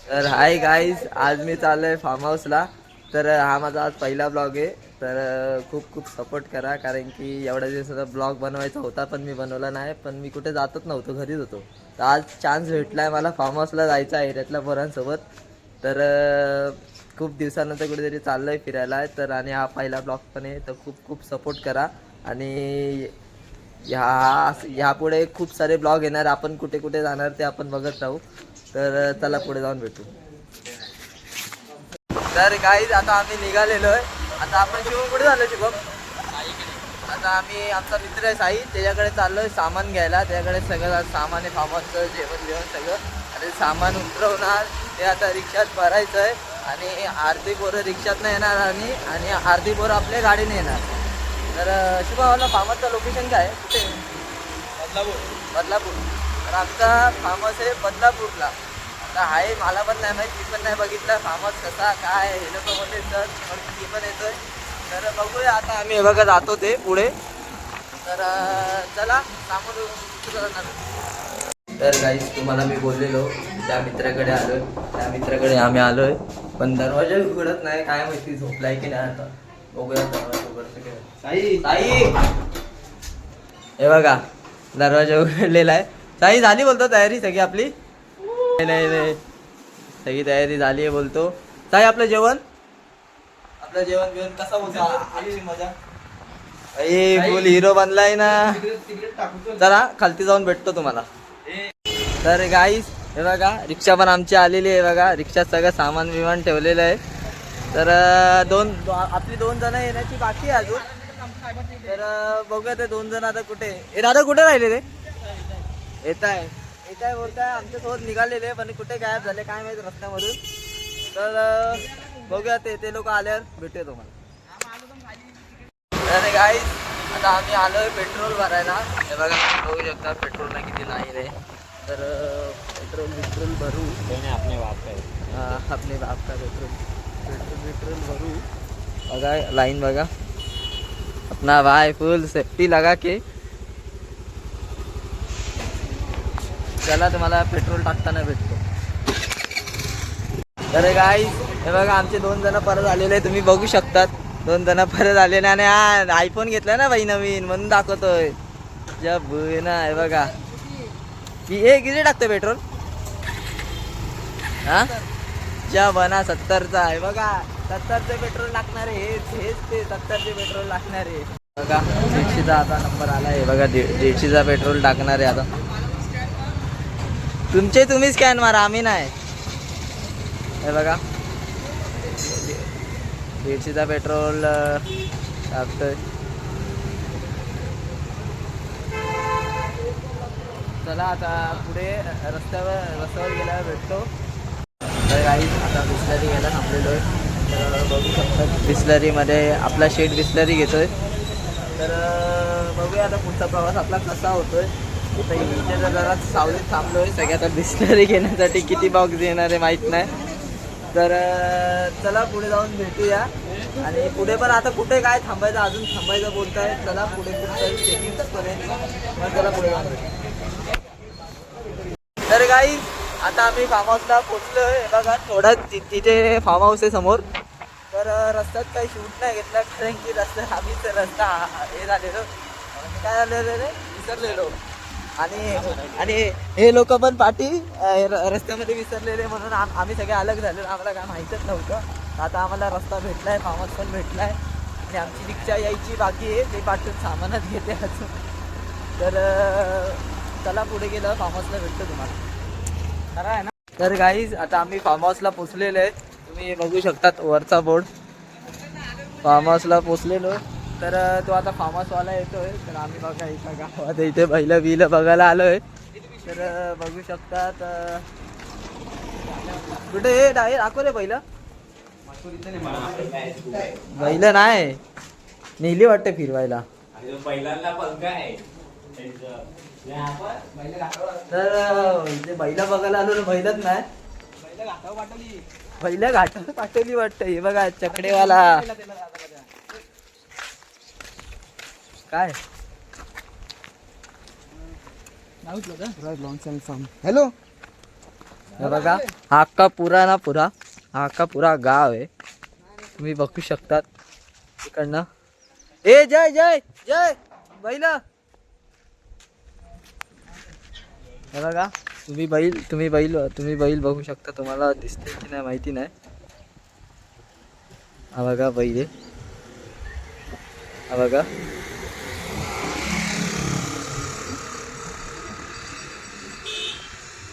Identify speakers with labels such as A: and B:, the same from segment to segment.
A: तर hi guys, आज मी चाललोय फार्म हाऊसला. तर हा माझा आज पहिला ब्लॉग आहे. तर खूप खूप सपोर्ट करा, कारण की एवढ्या दिवसाचा ब्लॉग बनवायचा होता पण मी बनवला नाही. पण मी कुठे जातच नव्हतो, घरीच होतो. तर आज चान्स भेटला आहे मला, फार्म हाऊसला जायचं आहे एरियातल्या पोरांसोबत. तर खूप दिवसानंतर कुठेतरी चाललो आहे फिरायला. तर आणि हा पहिला ब्लॉग पण आहे, तर खूप खूप सपोर्ट करा. आणि ह्यापुढे खूप सारे ब्लॉग येणार, आपण कुठे कुठे जाणार ते आपण बघत राहू. तर चला पुढे जाऊन भेटू. तर गाईज आता आम्ही निघालेलो आहे. आता आपण शिवम कुठे झालो शिवम? आता आम्ही आमचा मित्र आहे साई, त्याच्याकडे चाललोय सामान घ्यायला. त्याच्याकडे सगळं सामान आहे, फार्मचं जेवण जेवण सगळं. आणि सामान उतरवणार, ते आता रिक्षात भरायचं आहे. आणि अर्धी पोरं रिक्षात नाही येणार आणि अर्धी पोरं आपल्या गाडीने येणार. तर शुभावाला फार्मचं लोकेशन काय आहे? कुठे? बदलापूर. तर आमचा फार्मस आहे बदलापूरला. आता आहे, मला पण नाही माहीत, मी पण नाही बघितलं फार्मस कसा काय. हे लोक बोलले तर मी पण येतोय. तर बघूया आता आम्ही हे बघा जातो ते पुढे. तर चला सामोर. तर गाईस, तुम्हाला मी बोललेलो त्या मित्राकडे आलोय, त्या मित्राकडे आम्ही आलोय. पण दरवाजा उघडत नाही, काय माहिती झोपलाय की नाही. आता बघूया दरवाजा उघडतं की नाही. साई, हे बघा दरवाजा उघडलेला आहे. साई झाली बोलतो तयारी सगळी आपली? नाही नाही, सगळी तयारी झाली आहे बोलतो. साई आपलं जेवण बिवण कसा बोलतो? आजची मजा फुल हिरो बनलाय ना. जरा खालती जाऊन भेटतो तुम्हाला. तर गाईस, हे बघा रिक्षा पण आमची आलेली आहे. बघा रिक्षात सगळं सामान विमान ठेवलेलं आहे. तर आपली 2 जण येण्याची बाकी आहे अजून. तर बघूया ते 2 जण आता कुठे. हे दादा कुठे राहिले रे? येत आहे बोलताय आमच्यासोबत निघालेले, पण कुठे गायब झाले काय माहिती रस्त्यामधून. तर बघूया ते लोक आल्यावर भेटूया तुम्हाला. तर गाईस, आता आम्ही आलोय पेट्रोल भरायला. हे बघा बघू शकता पेट्रोलला किती लाईन आहे. तर पेट्रोल भरू. आपले बाप का पेट्रोल भरू. बघा लाईन बघा, अपना भाई फुल सेफ्टी लगा के. चला तुम्हाला पेट्रोल टाकताना भेटतो. तर गाईस, हे बघा आमचे 2 जण परत आलेले, तुम्ही बघू शकतात. 2 जण परत आलेले. आणि हा आयफोन घेतला ना बाई नवीन, म्हणून दाखवतोय. जब ना हे बघा हे किती टाकतोय पेट्रोल? हा ज्या बना 70चा आहे बघा. 70चे पेट्रोल टाकणारे हेच ते 70चे पेट्रोल टाकणारे. बघा 150चा आता नंबर आला आहे. बघा 150चा पेट्रोल टाकणारे आता. तुम्ही स्कॅन मारा, आम्ही नाही. हे बघा 150चा पेट्रोल टाकतोय. चला आता पुढे रस्त्यावर गेल्यावर भेटतो. तर काही आता बिस्लरी घ्यायला थांबलेलो आहे. तर बघू शकतात बिस्लरीमध्ये आपला शेट बिस्लरी घेतोय. तर बघूया आता पुढचा प्रवास आपला कसा होतोय. इथे जरा सावलीत थांबलो आहे. सगळ्यात बिस्लरी घेण्यासाठी किती बॉक्स येणार आहे माहीत नाही. तर चला पुढे जाऊन भेटूया. आणि पुढे पण आता कुठे काय थांबायचं, अजून थांबायचं बोलताय. चला पुढे कुठे चेकिंग करेन, मग चला पुढे जाऊन भेटू. तर गाईस, आता आम्ही फार्म हाऊसला पोचलोय. बघा थोडा तिथे फार्म हाऊस आहे समोर. तर रस्त्यात काही शूट नाही घेतला, कारण की रस्ता हे झालेलो, काय झालेलं रे विसरलेलो. आणि हे लोक पण पाठी रस्त्यामध्ये विसरलेले, म्हणून आम्ही सगळे अलग झालेलो. आम्हाला काय माहीतच नव्हतं. आता आम्हाला रस्ता भेटलाय, फार्म हाऊस पण भेटलाय. आणि आमची रिक्षा यायची बाकी आहे, ते पाठवून सामानच घेते अजून. तर चला पुढे गेलं फार्म हाऊसला भेटतो तुम्हाला. खरं आहे ना. तर गाईज, आता आम्ही फार्म हाऊसला पोचलेलो आहे. तुम्ही बघू शकतात वरचा बोर्ड. फार्म हाऊसला पोचलेलो. तर तो आता फार्म हाऊसवाला येतोय. तर आम्ही बघा एका गावात इथे बैल बघायला आलोय. तर बघू शकतात. कुठे हे दाखव रे बैल नाही नेली वाटते फिरवायला. तर इथे बैला बघायला आलो, बैलच नाही. बैल घाटावर पाठवली वाटतं. हे बघा चकडेवाला काय
B: हॅलो
A: हे बघा हा अख्खा पुरा ना पुरा हा अख्खा पुरा गाव आहे. तुम्ही बघू शकतात तिकडनं. ए जय जय जय बैला. हे बघा तुम्ही बैल बघू शकता. तुम्हाला दिसते की नाही माहिती नाही. हा बघा बैल. हा बघा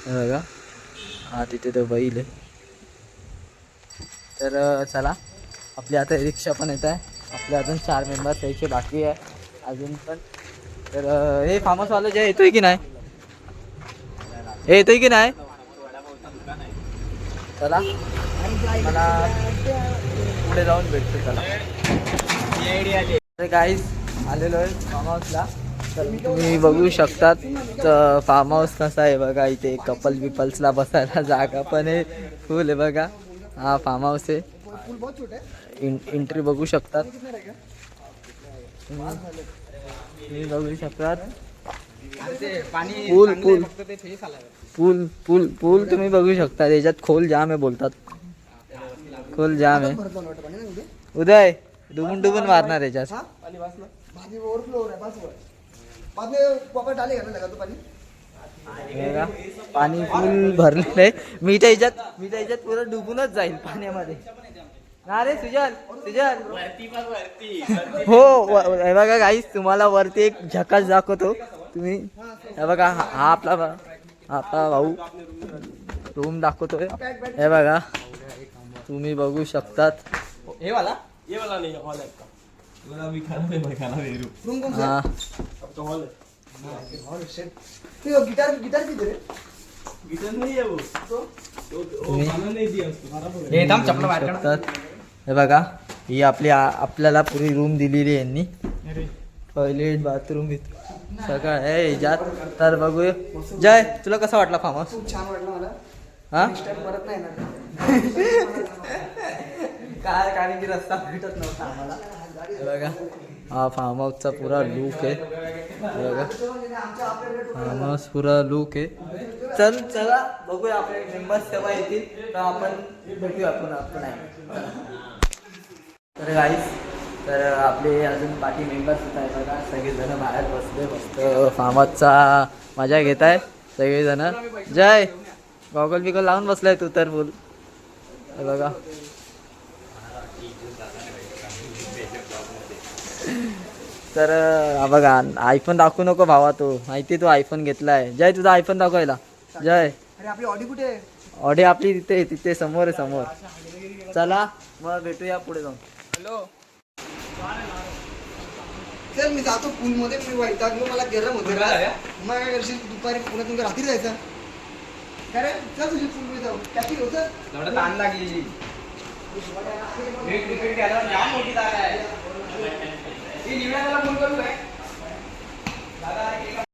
A: बघा हा तिथे तो बैल आहे. तर चला आपली आता रिक्षा पण येत आहे. आपले अजून 4 मेंबर्स यायचे बाकी आहे अजून पण. तर हे फार्म हाऊसवालं जे येतोय की नाही येतोय की नाही. चला मला पुढे जाऊन भेटतो. चला गाईज आलेलो आहे फार्म हाऊसला. तर तुम्ही बघू शकतात फार्म हाऊस कसा आहे बघा. इथे कपल बिपल्सला बसायला जागा पण आहे फुल आहे बघा. हा फार्म हाऊस आहे. एंट्री बघू शकतात तुम्ही बघू शकतात. पूल पूल पूल पूल पूल तुम्ही बघू शकता. याच्यात खोल जाम आहे बोलतात. खोल जाम आहे. उदय डुबून डुबून मारणार याच्यात. पाणी फुल भरलेलं आहे. मी तर याच्यात पुरं डुबूनच जाईल पाण्यामध्ये. ना रे सुजल हो हे बघा गाईस तुम्हाला वरती एक झकास दाखवतो. तुम्ही हे बघा हा आपला भाऊ रूम दाखवतोय. हे बघा तुम्ही बघू शकतात.
B: ये वाला नहीं हॉल है का वाला भी खाना है मैं खाना दे रूम कौन सा अब तो हॉल है हॉल सेट तो गिटार की दे गिटार नहीं है वो तो खाना नहीं दिया उसको ये एकदम चपला बाहेर काढतात.
A: हे बघा ही आपल्याला पुरी रूम दिलेली आहे यांनी. टॉयलेट बाथरूम सगळं आहे याच्यात. तर बघूया जय तुला कसा वाटला फार्म हाऊस.
C: खूप छान वाटलं मला.
A: हा
C: परत नाही येणार.
A: काय कारण की रस्ता भेटत नव्हता आम्हाला. हे बघा हा फार्म हाऊसचा पुरा लुक आहे. हे बघा फार्म हाऊस पुरा लुक आहे. चला बघूया आपले मेंबर्स केव्हा येतील तर आपण भेटूया आपण आहे. तर गाईस तर आपले अजून बाकी मेंबर्स होत आहे बघा. सगळेजण बाहेर बसले मस्त फार्म हाऊसचा मजा घेत आहे सगळेजण. जय गॉगल बिगल लावून बसलाय तू तर बोल. हे बघा तर बघा आयफोन दाखवू नको भावा. तू माहिती तू आयफोन घेतलाय. जय तुझा आयफोन दाखवायला. जय
C: अरे आपली ऑडी कुठे आहे.
A: ऑडी आपली तिथे समोर आहे समोर. चला मग भेटूया पुढे जाऊन.
B: हेलो
C: चल मी जातो पूल मध्ये. मी वैतागलो मला गरम होते. मग दुपारी पुण्यातून रात्री जायचं काय रे. चल तुझी पूल मध्ये जाऊ. त्याची होतं
B: ताण लागलेली क्रिकेट घ्यायला जाम मोठी जागा आहे.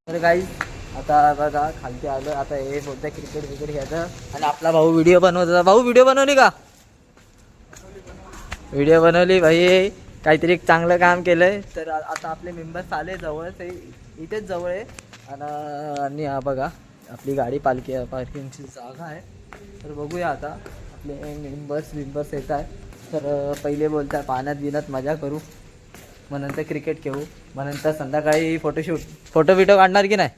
A: तर गाईज आता बघा खालती आलं. आता हे बोलतं क्रिकेट घ्यायचं. आणि आपला भाऊ व्हिडिओ बनवत होता. भाऊ व्हिडिओ बनवली का. व्हिडिओ बनवली भाई. काहीतरी एक चांगलं काम केलंय. तर आता आपले मेंबर्स आले जवळच इथेच जवळ आहे. आणि हा बघा आपली गाडी पार्किंगची जागा आहे. तर बघूया आता आपले मेंबर्स येत आहे. तर पहिले बोलत आहे पाण्यात बिण्यात मजा करू. मग नंतर क्रिकेट खेळू. मग नंतर संध्याकाळी फोटो बिटो काढणार की नाही.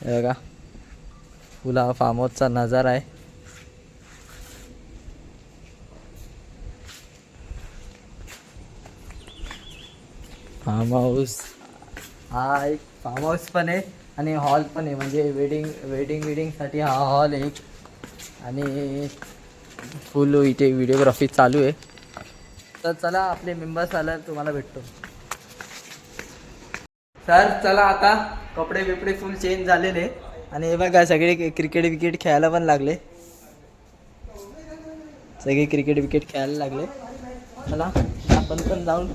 A: हे बघा फुला फार्म हाऊसचा नजारा आहे. फार्म हाऊस हा एक फार्म हाऊस पण आहे आणि हॉल पण आहे. म्हणजे वेडिंगसाठी हा हॉल आहे. आणि फुल इथे व्हिडिओग्राफी चालू आहे. तर चला आपले मेंबर्स आल्यावर तुम्हाला भेटतो. सर चला आता कपडे बिपडे फुल चेंज झालेले. आणि हे बघा सगळे क्रिकेट खेळायला पण लागले. सगळे क्रिकेट खेळायला लागले. चला आपण पण जाऊन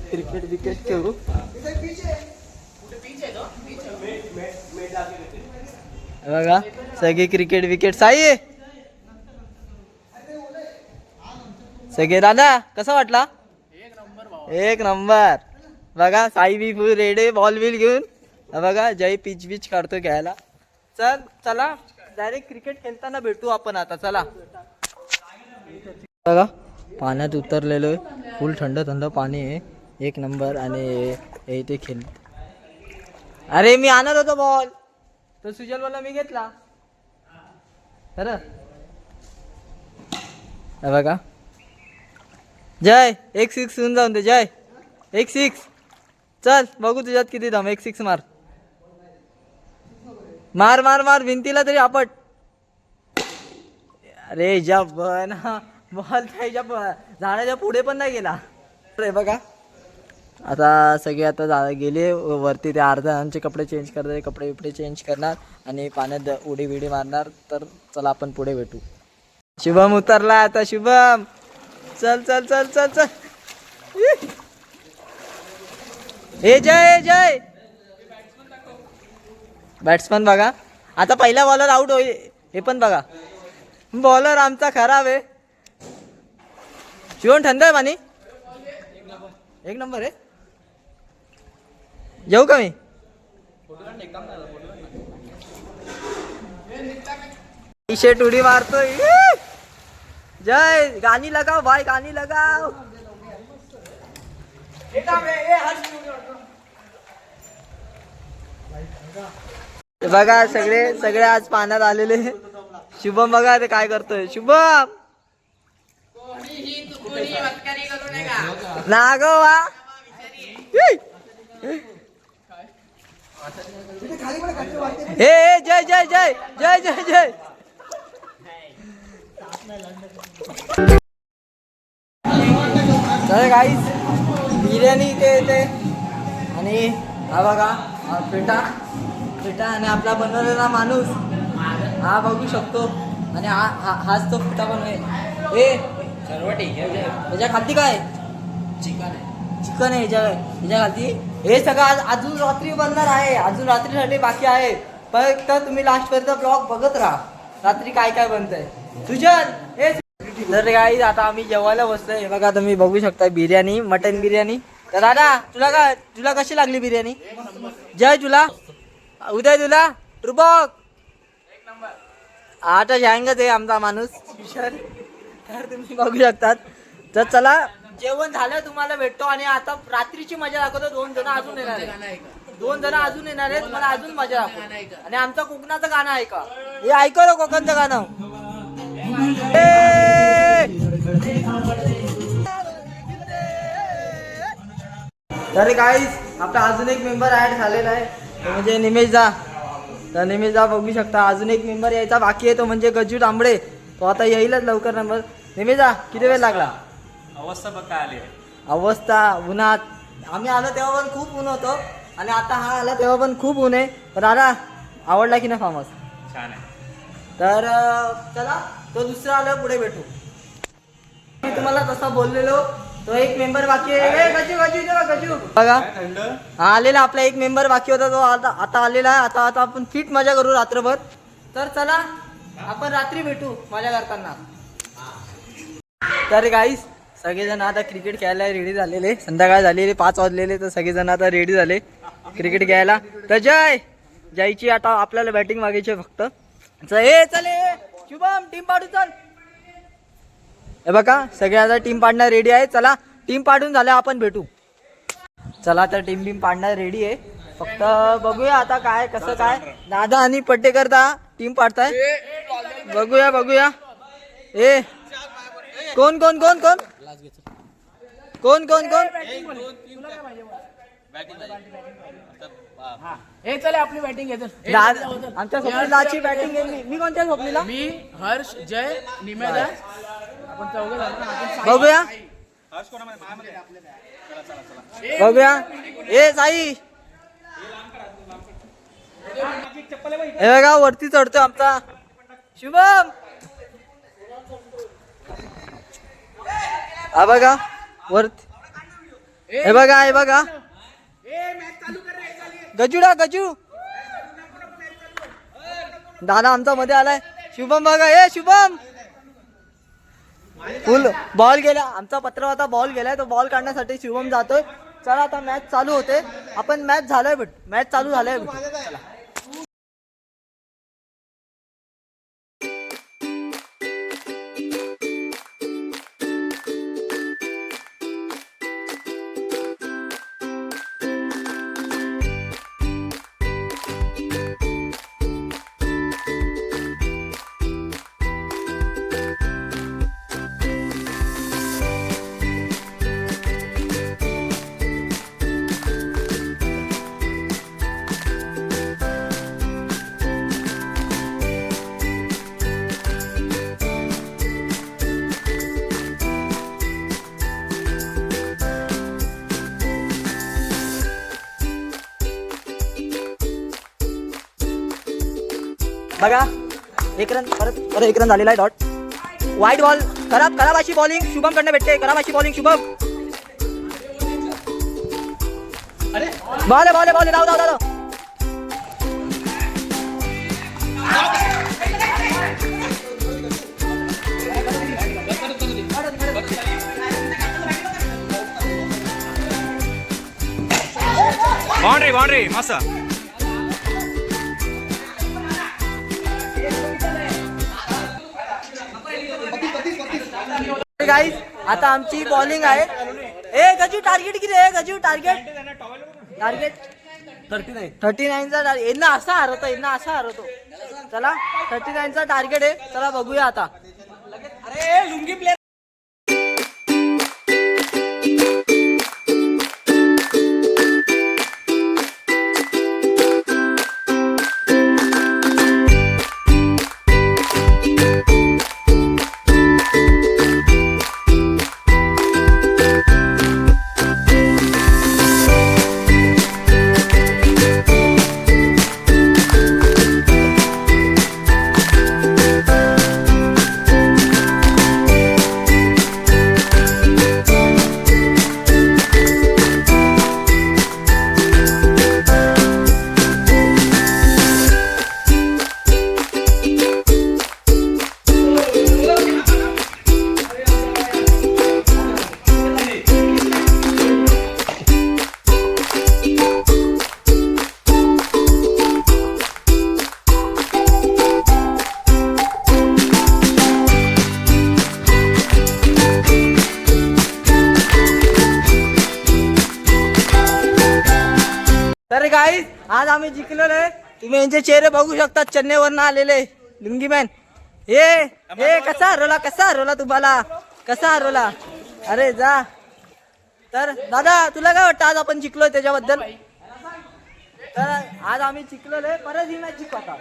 A: क्रिकेट खेळू. बघा सगळे क्रिकेट साई सगळे. दादा कसा वाटला. एक नंबर बघा साई बी फुल रेडे बॉल बिल घेऊन. बघा जय पिच काढतो घ्यायला. चला डायरेक्ट क्रिकेट खेळताना भेटू आपण आता. चला बघा पाण्यात उतरलेलो आहे. फुल थंड थंड पाणी आहे. एक नंबर. आणि इथे खेळ. अरे मी आणत होतो बॉल तर सुजल बोलला मी घेतला. खरं बघा जय 1 6 होऊन जाऊन दे. जय 1 6. चल बघू तुझ्यात किती दम. 1 6 मार मार मार मार भिंतीला तरी आपट. अरे जब ना बॉल त्याच्या झाडाच्या पुढे पण नाही गेला. अरे बघा आता सगळे आता गेले वरती. ते अर्धा जणांचे कपडे चेंज करतात. कपडे बिपडे चेंज करणार आणि पाण्यात उडी बिडी मारणार. तर चला आपण पुढे भेटू. शुभम उतरला आता. शुभम चल चल चल चल चल. हे जय जय बॅट्समन बघा आता पहिला बॉलर आउट होईल. हे पण बघा बॉलर आमचा खराब आहे. शिवण थंड आहे पाणी. 1 नंबर आहे. जाऊ का मी. टी शर्ट उडी मारतोय. जय गाणी लगाव भाई गाणी लगाव. बघा सगळे आज पाण्यात आलेले. शुभम बघा ते काय करतोय. शुभम ना गो वा. हे जय जय जय जय जय जय. तर गाईस बिर्याणी इथे येते. आणि हा बघा हा पेटा पेटा आणि आपला बनवलेला माणूस हा बघू शकतो. आणि हाच तो पेटा बनवे. याच्या खालती काय चिकन आहे. याच्या खालती हे सगळं आज अजून रात्री बनणार आहे. अजून रात्रीसाठी बाकी आहे. फक्त तुम्ही लास्टपर्यंत ब्लॉग बघत राहा. रात्री काय काय बनतंय. सुजन हे तर गाईस आता आम्ही जेवायला बसलोय. हे बघा तुम्ही बघू शकता बिर्याणी मटन बिर्याणी. तर दादा तुला कशी लागली बिर्याणी. जय तुला उदय तुला रुबक आता जायंगच आहे आमचा माणूस किशोर. तर तुम्ही बघू शकतात. तर चला जेवण झालं तुम्हाला भेटतो. आणि आता रात्रीची मजा दाखवतो. 2 जण अजून येणार आहेत. 2 जण अजून येणार आहेत. मला अजून मजा दाखवतो. आणि आमचं कोकणाचं गाणं ऐका. हे ऐकलं कोकणचं गाणं. तर गाईस आपला अजून एक मेंबर ऍड झालेला आहे. तो म्हणजे निमेश दा. तर निमेश दा बघू शकता. अजून एक मेंबर यायचा बाकी आहे. तो म्हणजे गजू तांबडे. तो आता येईलच लवकर नंबर. निमेश दा किती वेळ लागला.
B: अवस्था बघ काय आली.
A: अवस्था उन्हात. आम्ही आलो तेव्हा पण खूप ऊन होतो. आणि आता हा आला तेव्हा पण खूप ऊन आहे. पण दादा आवडला की नाही फार्म हाऊस.
B: छान आहे.
A: तर चला तो दुसरा आलं पुढे भेटू. मी तुम्हाला तसा बोललेलो. तो एक मेंबर बाकी आहे. गजू बघा हा आलेला आपला एक मेंबर बाकी होता. तो आता आलेला आहे. आता आपण फिट मजा करू रात्रभर. तर चला आपण रात्री भेटू मजा करताना. तर गाईस सगळेजण आता क्रिकेट खेळायला रेडी झालेले. संध्याकाळ झालेले 5 वाजलेले. तर सगळेजण आता रेडी झाले क्रिकेट खेळायला. तर जयची आता आपल्याला बॅटिंग मागायची फक्त. चले शुभम टीम पाडू चल. हे बघा सगळे आता टीम पाडणार रेडी आहे. चला टीम पाडून झाल्या आपण भेटू. चला तर टीम पाडणार रेडी आहे. फक्त बघूया आता काय कसं काय. दादा आणि पट्टेकर दा टीम पाडताय. बघूया ए कोण कोण कोण कोण कोण कोण कोण.
D: हे चले आपली बॅटिंग आहे.
A: आमच्या स्वप्नीलाची बॅटिंग आहे. मी कोणत्या स्वप्नीला.
D: मी हर्ष जय निमेदा आपण चौघे झालो.
A: बघूया ए साई. हे बघा वरती चढतोय आमचा शुभम. हा बघा वरती. हे बघा गजू दादा आमचा मध्ये आलाय. शुभम बघा. ए शुभम फुल बॉल गेला. आमचा पत्र होता बॉल गेलाय. तो बॉल काढण्यासाठी शुभम जातोय. चला आता मॅच चालू होते. आपण मॅच चालू झालाय. चला बघा 1 रन, परत 1 रन झालेला आहे. डॉट वाईट बॉल, खराब अशी बॉलिंग शुभम कडनं भेटते. खराब अशी बॉलिंग शुभम. बॉल धाव.
B: बाउंड्री मस्त.
A: गाईज आता आमची बॉलिंग आहे. ए गजू टार्गेट किती आहे? गजू टार्गेट 39चा यांना असा हरवतो. चला 39चा टार्गेट आहे. चला बघूया आता. तर गाईज आज आम्ही जिंकलेलो आहे. तुम्ही यांचे चेहरे बघू शकता. चेन्नईवरनं आलेले लुंगी मॅन. हे कसा हरवला तुम्हाला? कसा हरवला? अरे जा. तर दादा तुला काय वाटतं आज आपण जिंकलोय त्याच्याबद्दल? तर आज आम्ही जिंकलेलो आहे. परत ही मॅच जिंकू आता.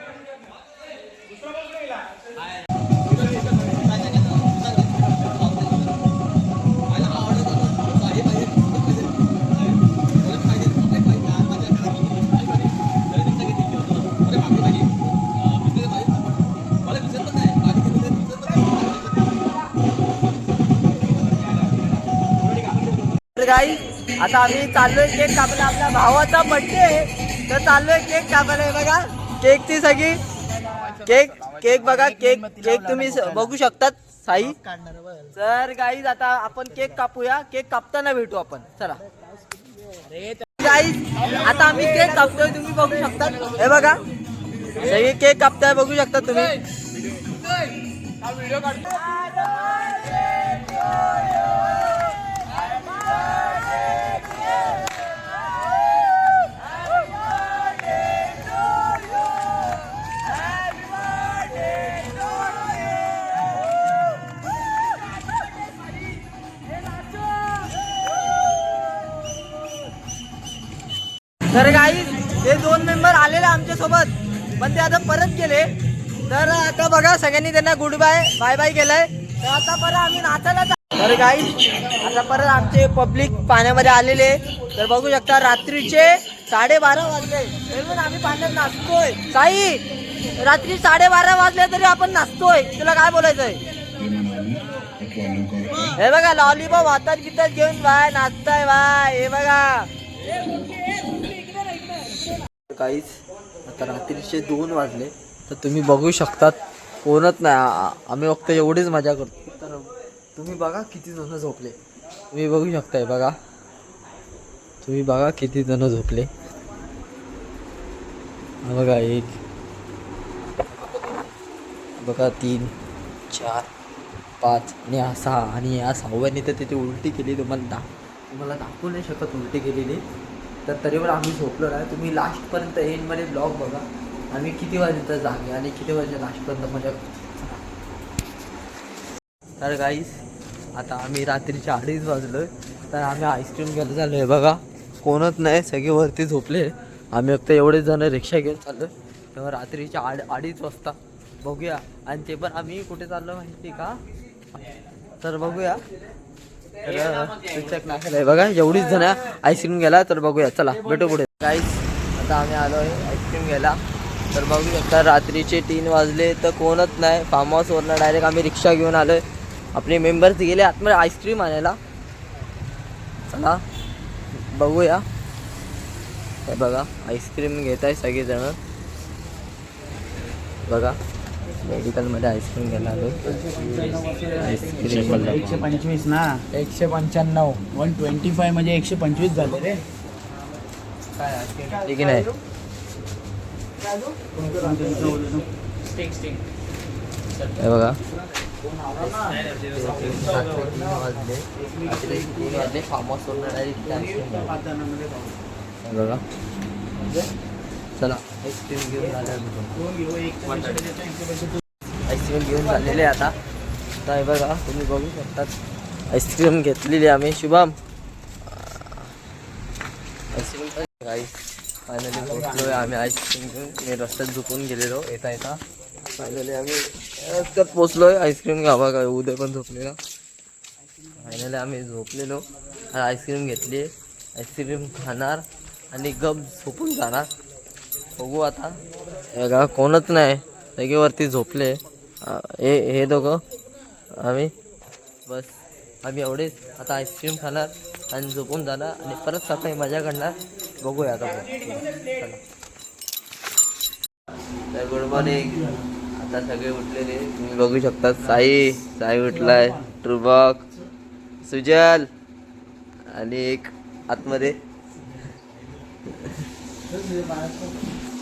A: गाईज आता आम्ही चाललोय केक कापायला. आपल्या भावाचा बर्थडे आहे तर चाललोय केक कापायला. बघा केकची सगळी केक बघा. केक तुम्ही बघू शकतात साई. तर गाईज आता आपण केक कापूया. केक कापताना भेटू आपण. चला गाईज आता आम्ही केक कापतोय. तुम्ही बघू शकता. हे बघा सगळी केक कापताय बघू शकता तुम्ही. तर गाईज हे 2 मेंबर आलेले आमच्या सोबत पण ते आता परत गेले. तर आता बघा सगळ्यांनी त्यांना गुड बाय केलंय. तर आता परत आम्ही नाचायला. तर गाईज आता परत आमचे पब्लिक पाण्यामध्ये आलेले. तर बघू शकता रात्रीचे 12:30 वाजले तरी आम्ही पाण्यात नाचतोय. साई रात्री 12:30 वाजले तरी आपण नाचतोय. तुला काय बोलायचंय? हे बघा लॉलीपॉप हातात गितात घेऊन बाय नाचताय बाय. हे बघा काहीच आता रात्रीचे 2 वाजले तर तुम्ही बघू शकतात कोणच नाही. आम्ही फक्त एवढीच मजा करतो. तर तुम्ही बघा किती जण झोपले. तुम्ही बघू शकताय. बघा किती जण झोपले. बघा 1 बघा 3 4 5 आणि 6 आणि या 6व्याने तर त्याची उलटी केली. तुम्हाला दाखवू नाही शकत उलटी केलेली. तर तरी पण आम्ही झोपलो नाही. तुम्ही लास्टपर्यंत एंडमध्ये ब्लॉग बघा. आम्ही किती वाजेपर्यंत जागे आणि किती वाजे लास्टपर्यंत मजा करतो. तर गाईस आता आम्ही रात्रीच्या 2:30 वाजलो. तर आम्ही आईस्क्रीम घ्यायला चाललो आहे. बघा कोणच नाही सगळे वरती झोपले. आम्ही फक्त एवढेच जण रिक्षा घेऊन चाललो. तेव्हा रात्रीच्या 2:30 वाजता बघूया. आणि ते पण आम्ही कुठे चाललो माहिती का? तर बघूया. तर बघा एवढीच जण आईस्क्रीम घ्यायला. तर बघूया चला भेटू पुढे. गाईस आता आम्ही आलो आहे आईस्क्रीम घ्यायला. तर बघू शकता रात्रीचे 3 वाजले तर कोणच नाही. फार्म हाऊसवरनं डायरेक्ट आम्ही रिक्षा घेऊन आलो आहे. आपले मेंबर्स गेले आतमध्ये आईस्क्रीम आणायला. चला बघूया. हे बघा आईस्क्रीम घेत आहे सगळेजण. बघा मेडिकलमध्ये आईस्क्रीम घ्यायला आलो. आईस्क्रीम
D: 125 ना 195 125 म्हणजे 125 झाले रे.
A: ठीक नाही. हे बघा वाजले फार्म हाऊसवरनं डायरेक्ट आईस्क्रीम. बघा चला आईस्क्रीम घेऊन आईस्क्रीम घेऊन झालेले आता. तर बघा तुम्ही बघू शकतात आईस्क्रीम घेतलेली आम्ही. शुभम आईस्क्रीम काही फायनली पोहोचलो आम्ही आईस्क्रीम घेऊन. मी रस्त्यात झोपून गेलेलो येता येता. फायनली आम्ही रस्त्यात पोचलो आहे आईस्क्रीम घ्यावा काय. उद्या पण झोपलेला. फायनली आम्ही झोपलेलो आईस्क्रीम घेतली. आईस्क्रीम खाणार आणि गप झोपून जाणार. बघू आता. बघा कोणच नाही जागेवरती झोपले. हे दोघं आम्ही बस आम्ही एवढेच. आता आईस्क्रीम खाणार आणि झोपून जाणार आणि परत सकाळी मजा करणार. बघूया आता. तर गुड मॉर्निंग. आता सगळे उठलेले तुम्ही बघू शकता. साई उठलाय. ट्रुबॉक सुजल आणि एक आतमध्ये.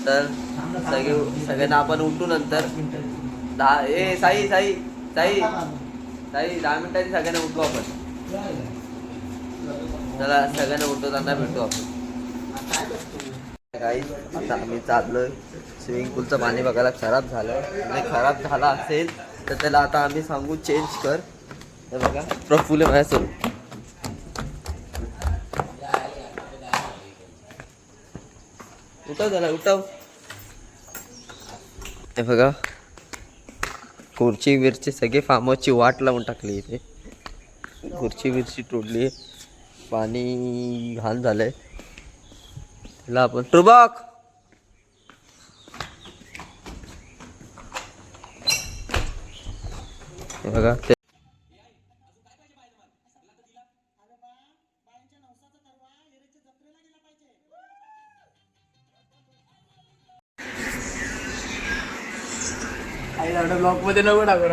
A: तर सगळ्यांना आपण उठू नंतर 10 साई 10 मिनिटांनी सगळ्यांना उठू आपण. चला सगळ्यांना उठवताना भेटू आपण. काही आता आम्ही चाललोय. स्विमिंग पूलचं पाणी बघायला खराब झालं. खराब झाला असेल तर त्याला आता आम्ही सांगू चेंज कर. हे बघा प्रफुल्ल माझ्यासोबत. उठव त्याला उठव. हे बघा खुर्ची बिरची सगळे फार्म हाऊसची वाट लावून टाकली. इथे खुर्ची बिरची तोडली. पाणी घाण झालंय. त्याला आपण ट्रुबॉक हे बघा ते
D: ब्लॉक मध्ये नको टाकू.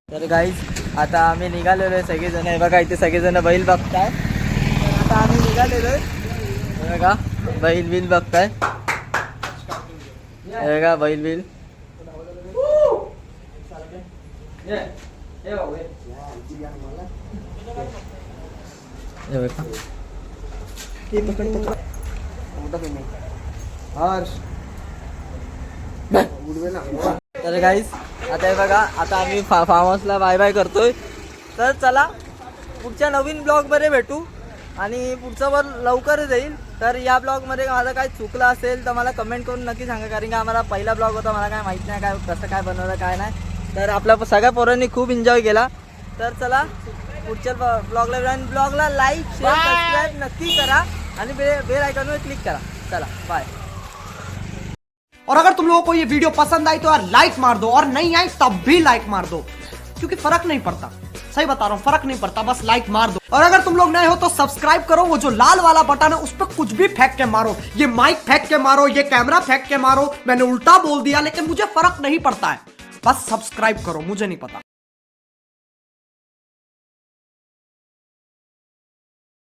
A: तर गाईज आता आम्ही निघालेलो आहे सगळेजण. हे बघा इथे सगळेजण बैल बघताय. आता आम्ही निघालेलो आहे. बघा बैल बिल बघताय. हे बघा बैल बिल. तर गाईज आता हे बघा आता आम्ही फार्म हाऊसला बाय बाय करतोय. तर चला पुढच्या नवीन ब्लॉगमध्ये भेटू आणि पुढचं वर लवकरच येईल. तर या ब्लॉगमध्ये माझं काय चुकलं असेल तर मला कमेंट करून नक्की सांगा. कारण की आम्हाला पहिला ब्लॉग होता. मला काय माहीत नाही काय कसं काय बनवलं काय नाही. तर आपल्या सगळ्या पोरांनी खूप एन्जॉय केला. तर चला पुढच्या ब्लॉगला लाईक शेअर सबस्क्राईब नक्की करा आणि बेल आयकॉनवर क्लिक करा. चला बाय.
C: और अगर तुम लोगों को ये वीडियो पसंद आई तो यार लाइक मार दो, और नहीं आई तब भी लाइक मार दो, क्योंकि फर्क नहीं पड़ता. सही बता रहा हूँ, फर्क नहीं पड़ता, बस लाइक मार दो. और अगर तुम लोग नए हो तो सब्सक्राइब करो. वो जो लाल वाला बटन है उस पर कुछ भी फेंक के मारो. ये माइक फेंक के मारो, ये कैमरा फेंक के मारो. मैंने उल्टा बोल दिया लेकिन मुझे फर्क नहीं पड़ता है. बस सब्सक्राइब करो, मुझे नहीं पता.